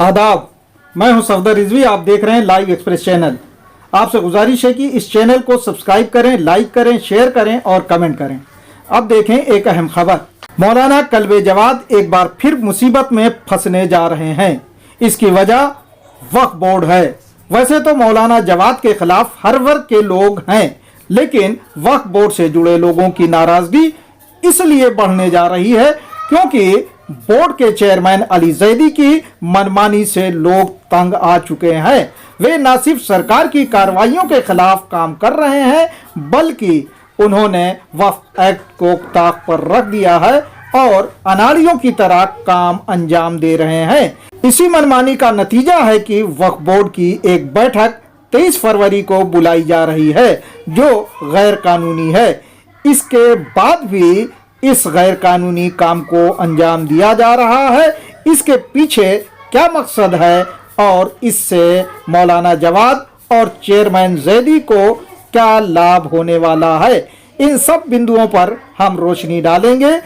आदाब, मैं हूं सफदर रिजवी। आप देख रहे हैं लाइव एक्सप्रेस चैनल। आपसे गुजारिश है कि इस चैनल को सब्सक्राइब करें, लाइक करें, शेयर करें और कमेंट करें। अब देखें एक अहम खबर। मौलाना कल्बे जवाद एक बार फिर मुसीबत में फंसने जा रहे हैं। इसकी वजह वक्फ बोर्ड है। वैसे तो मौलाना जवाद के खिलाफ हर वर्ग के लोग हैं, लेकिन वक्फ बोर्ड से जुड़े लोगों की नाराजगी इसलिए बढ़ने जा रही है क्योंकि बोर्ड के चेयरमैन अली जैदी की मनमानी से लोग तंग आ चुके हैं। वे न सिर्फ सरकार की कार्रवाइयों के खिलाफ काम कर रहे हैं, बल्कि उन्होंने वक्फ एक्ट को ताक पर रख दिया है और अनाड़ियों की तरह काम अंजाम दे रहे हैं। इसी मनमानी का नतीजा है कि वक्फ बोर्ड की एक बैठक 23 फरवरी को बुलाई जा रही है, जो गैर कानूनी है। इसके बाद भी इस गैर कानूनी काम को अंजाम दिया जा रहा है। इसके पीछे क्या मकसद है और इससे मौलाना जवाद और चेयरमैन जैदी को क्या लाभ होने वाला है, इन सब बिंदुओं पर हम रोशनी डालेंगे।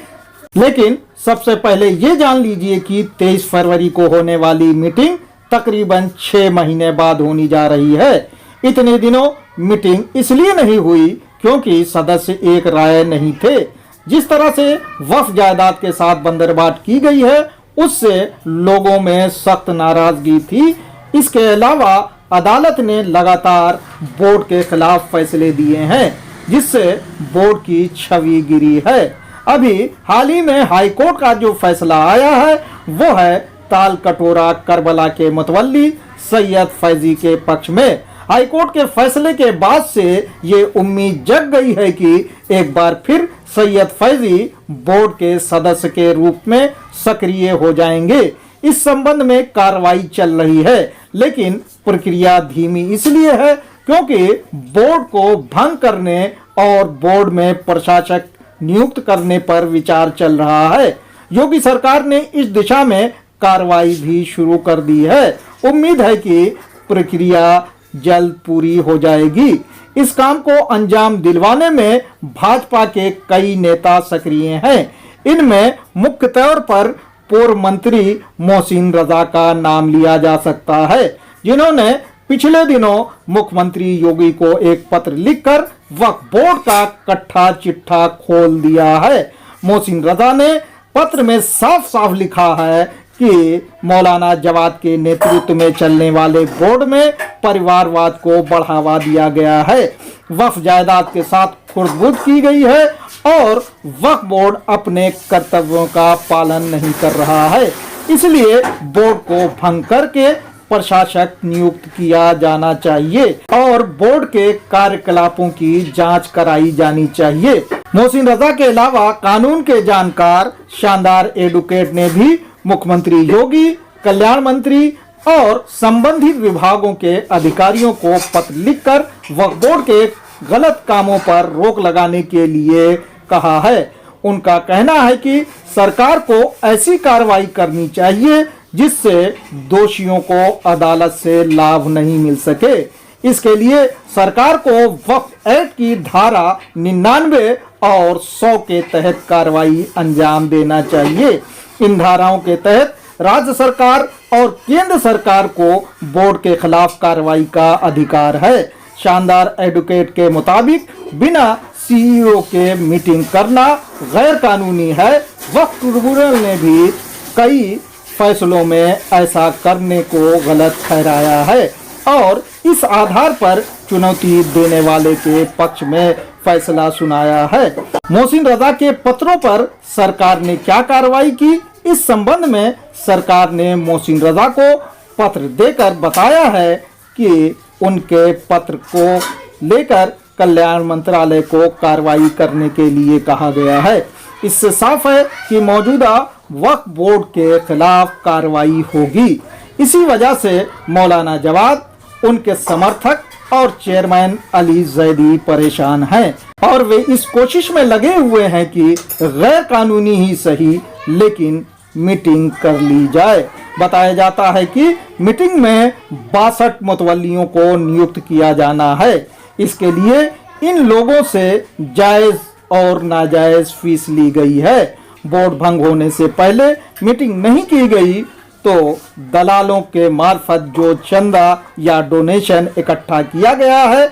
लेकिन सबसे पहले ये जान लीजिए कि 23 फरवरी को होने वाली मीटिंग तकरीबन 6 महीने बाद होनी जा रही है। इतने दिनों मीटिंग इसलिए नहीं हुई क्योंकि सदस्य एक राय नहीं थे। जिस तरह से वक्फ जायदाद के साथ बंदरबाट की गई है, उससे लोगों में सख्त नाराजगी थी। इसके अलावा अदालत ने लगातार बोर्ड के खिलाफ फैसले दिए हैं, जिससे बोर्ड की छवि गिरी है। अभी हाल ही में हाई कोर्ट का जो फैसला आया है वो है ताल कटोरा करबला के मुतवल्ली सैयद फैजी के पक्ष में। हाई कोर्ट के फैसले के बाद से ये उम्मीद जग गई है कि एक बार फिर सैयद फैजी बोर्ड के सदस्य के रूप में सक्रिय हो जाएंगे। इस संबंध में कार्रवाई चल रही है, लेकिन प्रक्रिया धीमी इसलिए है क्योंकि बोर्ड को भंग करने और बोर्ड में प्रशासक नियुक्त करने पर विचार चल रहा है। योगी सरकार ने इस दिशा में कार्रवाई भी शुरू कर दी है। उम्मीद है कि प्रक्रिया जल्द पूरी हो जाएगी। इस काम को अंजाम दिलवाने में भाजपा के कई नेता सक्रिय हैं। इनमें मुख्य तौर पर पूर्व मंत्री मोहसिन रजा का नाम लिया जा सकता है, जिन्होंने पिछले दिनों मुख्यमंत्री योगी को एक पत्र लिखकर वक्फ बोर्ड का कट्ठा चिट्ठा खोल दिया है। मोहसिन रजा ने पत्र में साफ साफ लिखा है कि मौलाना जवाद के नेतृत्व में चलने वाले बोर्ड में परिवारवाद को बढ़ावा दिया गया है, वक्फ जायदाद के साथ खुर्द-बुर्द की गई है और वक्फ बोर्ड अपने कर्तव्यों का पालन नहीं कर रहा है। इसलिए बोर्ड को भंग करके प्रशासक नियुक्त किया जाना चाहिए और बोर्ड के कार्यकलापों की जांच कराई जानी चाहिए। मोहसिन रजा के अलावा कानून के जानकार शानदार एडवोकेट ने भी मुख्यमंत्री योगी, कल्याण मंत्री और संबंधित विभागों के अधिकारियों को पत्र लिखकर वक्फ बोर्ड के गलत कामों पर रोक लगाने के लिए कहा है। उनका कहना है कि सरकार को ऐसी कार्रवाई करनी चाहिए जिससे दोषियों को अदालत से लाभ नहीं मिल सके। इसके लिए सरकार को वक्फ एक्ट की धारा 99 और 100 के तहत कार्रवाई अंजाम देना चाहिए। इन धाराओं के तहत राज्य सरकार और केंद्र सरकार को बोर्ड के खिलाफ कार्रवाई का अधिकार है। शानदार एडवोकेट के मुताबिक बिना सीईओ के मीटिंग करना गैर कानूनी है। वक्फ ट्रिब्यूनल ने भी कई फैसलों में ऐसा करने को गलत ठहराया है और इस आधार पर चुनौती देने वाले के पक्ष में फैसला सुनाया है। मोहसिन रजा के पत्रों पर सरकार ने क्या कार्रवाई की, इस संबंध में सरकार ने मोहसिन रजा को पत्र देकर बताया है कि उनके पत्र को लेकर कल्याण मंत्रालय को कार्रवाई करने के लिए कहा गया है। इससे साफ है कि मौजूदा वक्फ बोर्ड के खिलाफ कार्रवाई होगी। इसी वजह से मौलाना जवाद, उनके समर्थक और चेयरमैन अली जैदी परेशान हैं और वे इस कोशिश में लगे हुए हैं कि गैर कानूनी ही सही, लेकिन मीटिंग कर ली जाए। बताया जाता है कि मीटिंग में 62 मुतवल्लियों को नियुक्त किया जाना है। इसके लिए इन लोगों से जायज और नाजायज फीस ली गई है। बोर्ड भंग होने से पहले मीटिंग नहीं की गई तो दलालों के मार्फत जो चंदा या डोनेशन इकट्ठा किया गया है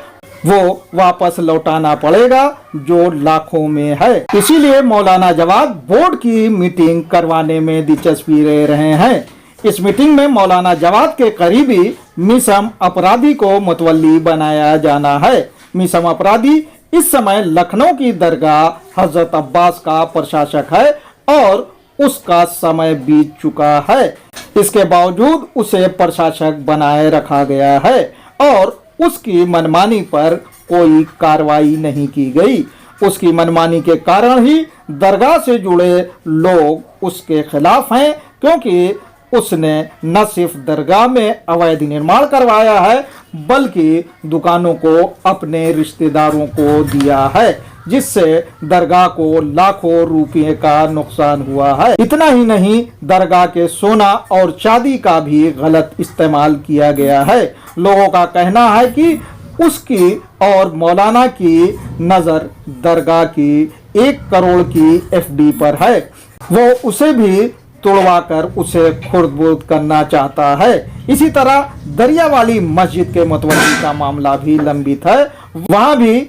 वो वापस लौटाना पड़ेगा, जो लाखों में है। इसीलिए मौलाना जवाद बोर्ड की मीटिंग करवाने में दिलचस्पी ले रहे हैं। इस मीटिंग में मौलाना जवाद के करीबी मीसम अपराधी को मुतवल्ली बनाया जाना है। मीसम अपराधी इस समय लखनऊ की दरगाह हजरत अब्बास का प्रशासक है और उसका समय बीत चुका है। इसके बावजूद उसे प्रशासक बनाए रखा गया है और उसकी मनमानी पर कोई कार्रवाई नहीं की गई। उसकी मनमानी के कारण ही दरगाह से जुड़े लोग उसके खिलाफ हैं, क्योंकि उसने न सिर्फ दरगाह में अवैध निर्माण करवाया है बल्कि दुकानों को अपने रिश्तेदारों को दिया है, जिससे दरगाह को लाखों रुपए का नुकसान हुआ है। इतना ही नहीं, दरगाह के सोना और चांदी का भी गलत इस्तेमाल किया गया है। लोगों का कहना है कि उसकी और मौलाना की नज़र दरगाह की 1 करोड़ की एफडी पर है। वो उसे भी तोड़वाकर उसे खुर्द-बुर्द करना चाहता है। इसी तरह दरियावाली मस्जिद के मुतवल्ली का मामला भी लंबित है। वहाँ भी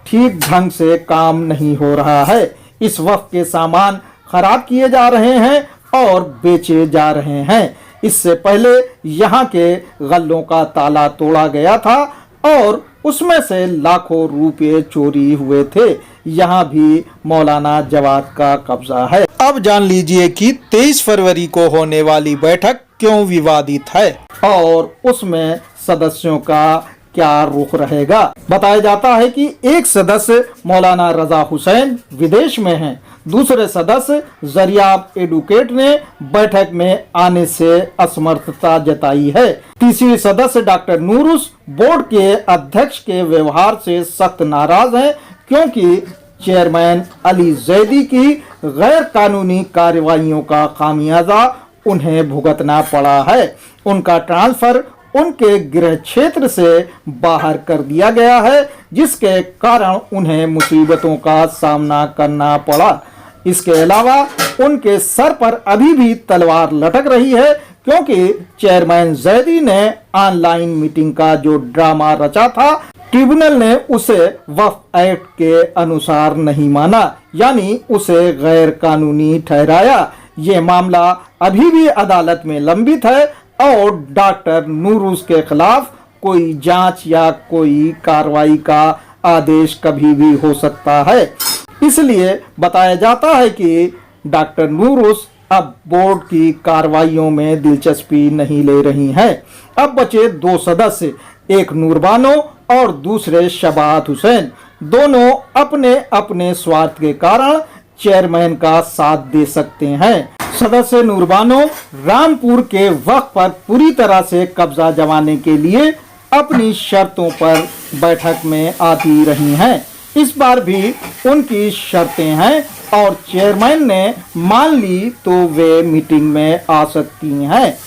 ठीक ढंग से काम नहीं हो रहा है। इस वक्त के सामान खराब किए जा रहे हैं और बेचे जा रहे हैं। इससे पहले यहाँ के गल्लों का ताला तोड़ा गया था और उसमें से लाखों रुपए चोरी हुए थे। यहाँ भी मौलाना जवाद का कब्जा है। अब जान लीजिए कि 23 फरवरी को होने वाली बैठक क्यों विवादित है और उसमें सदस्यों का क्या रुख रहेगा। बताया जाता है कि एक सदस्य मौलाना रजा हुसैन विदेश में हैं। दूसरे सदस्य जरियाब एडुकेट ने बैठक में आने से असमर्थता जताई है। तीसरी सदस्य डॉक्टर नूरुस बोर्ड के अध्यक्ष के व्यवहार से सख्त नाराज हैं, क्योंकि चेयरमैन अली जैदी की गैर कानूनी कार्रवाइयों का खामियाजा उन्हें भुगतना पड़ा है। उनका ट्रांसफर उनके गृह क्षेत्र से बाहर कर दिया गया है, जिसके कारण उन्हें मुसीबतों का सामना करना पड़ा। इसके अलावा उनके सर पर अभी भी तलवार लटक रही है, क्योंकि चेयरमैन जैदी ने ऑनलाइन मीटिंग का जो ड्रामा रचा था, ट्रिब्यूनल ने उसे वक्फ एक्ट के अनुसार नहीं माना, यानी उसे गैर कानूनी ठहराया। ये मामला अभी भी अदालत में लंबित है और डॉक्टर नूरुस के खिलाफ कोई जांच या कोई कार्रवाई का आदेश कभी भी हो सकता है। इसलिए बताया जाता है कि डॉक्टर नूरुस अब बोर्ड की कार्रवाइयों में दिलचस्पी नहीं ले रही हैं। अब बचे 2 सदस्य, एक नूर बानो और दूसरे शबाहत हुसैन। दोनों अपने अपने स्वार्थ के कारण चेयरमैन का साथ दे सकते हैं। सदस्य नूर बानो रामपुर के वक्त पर पूरी तरह से कब्जा जमाने के लिए अपनी शर्तों पर बैठक में आती रही हैं। इस बार भी उनकी शर्तें हैं और चेयरमैन ने मान ली तो वे मीटिंग में आ सकती हैं।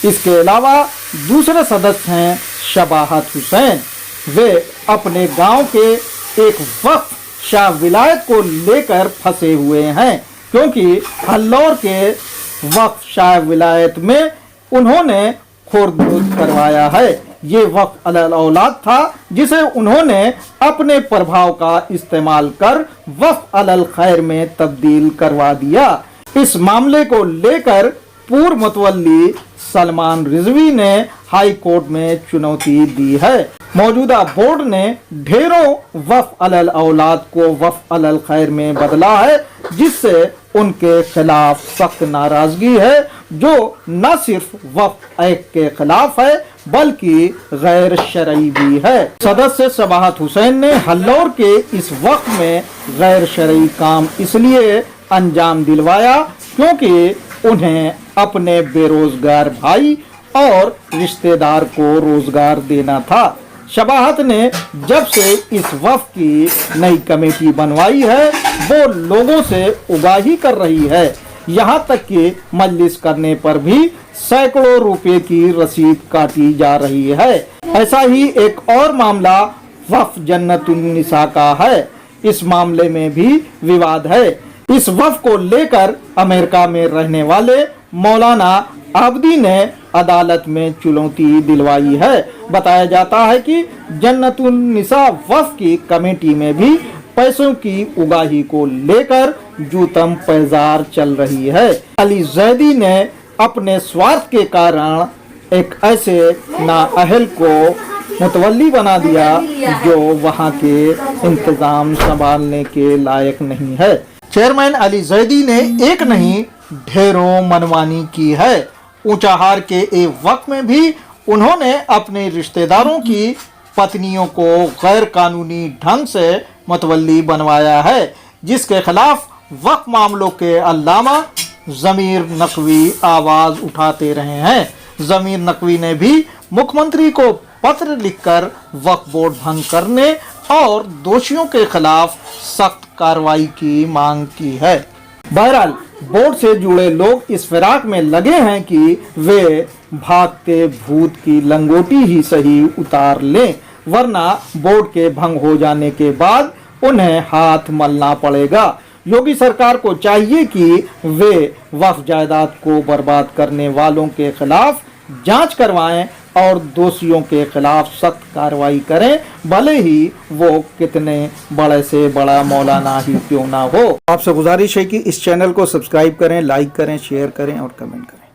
इसके अलावा दूसरे सदस्य हैं शबाहत हुसैन। वे अपने गांव के एक वक्त शाह विलायत को लेकर फंसे हुए हैं, क्योंकि हल्लौर के वक्त शाह विलायत में उन्होंने खुर्द-बुर्द करवाया है। ये वक्त अलल औलाद था, जिसे उन्होंने अपने प्रभाव का इस्तेमाल कर वक्त अलल खैर में तब्दील करवा दिया। इस मामले को लेकर पूर्व मुतवल्ली सलमान रिजवी ने हाई कोर्ट में चुनौती दी है। मौजूदा बोर्ड ने ढेरों वफ अलल औलाद को वफ अलल खैर में बदला है, जिससे उनके खिलाफ सख्त नाराजगी है, जो न सिर्फ वफ एक्ट के खिलाफ है बल्कि गैर शरई भी है। सदस्य शबाहत हुसैन ने हल्लौर के इस वक्त में गैर शरई काम इसलिए अंजाम दिलवाया क्योंकि उन्हें अपने बेरोजगार भाई और रिश्तेदार को रोजगार देना था। शबाहत ने जब से इस वफ की नई कमेटी बनवाई है, वो लोगों से उगाही कर रही है। यहाँ तक कि मजलिस करने पर भी सैकड़ों रुपए की रसीद काटी जा रही है। ऐसा ही एक और मामला वफ जन्नतुन्निसा का है। इस मामले में भी विवाद है। इस वफ को लेकर अमेरिका में रहने वाले मौलाना आबदी ने अदालत में चुनौती दिलवाई है। बताया जाता है कि जन्नतुन निसा वक्फ की कमेटी में भी पैसों की उगाही को लेकर जूतम पैजार चल रही है। अली जैदी ने अपने स्वार्थ के कारण एक ऐसे नाअहल को मुतवल्ली बना दिया जो वहां के इंतजाम संभालने के लायक नहीं है। चेयरमैन अली जैदी ने एक नहीं ढेरों मनमानी की है। ऊंचाहार के एक वक्त में भी उन्होंने अपने रिश्तेदारों की पत्नियों को गैर कानूनी ढंग से मुतवल्ली बनवाया है, जिसके खिलाफ वक्फ मामलों के अल्लामा ज़मीर नकवी आवाज उठाते रहे हैं। ज़मीर नकवी ने भी मुख्यमंत्री को पत्र लिखकर वक्फ बोर्ड भंग करने और दोषियों के खिलाफ सख्त कार्रवाई की मांग की है। बहरहाल बोर्ड से जुड़े लोग इस फिराक में लगे हैं कि वे भागते भूत की लंगोटी ही सही उतार लें, वरना बोर्ड के भंग हो जाने के बाद उन्हें हाथ मलना पड़ेगा। योगी सरकार को चाहिए कि वे वक्फ जायदाद को बर्बाद करने वालों के खिलाफ जांच करवाएं और दोषियों के खिलाफ सख्त कार्रवाई करें, भले ही वो कितने बड़े से बड़ा मौलाना ही क्यों ना हो। आपसे गुजारिश है कि इस चैनल को सब्सक्राइब करें, लाइक करें, शेयर करें और कमेंट करें।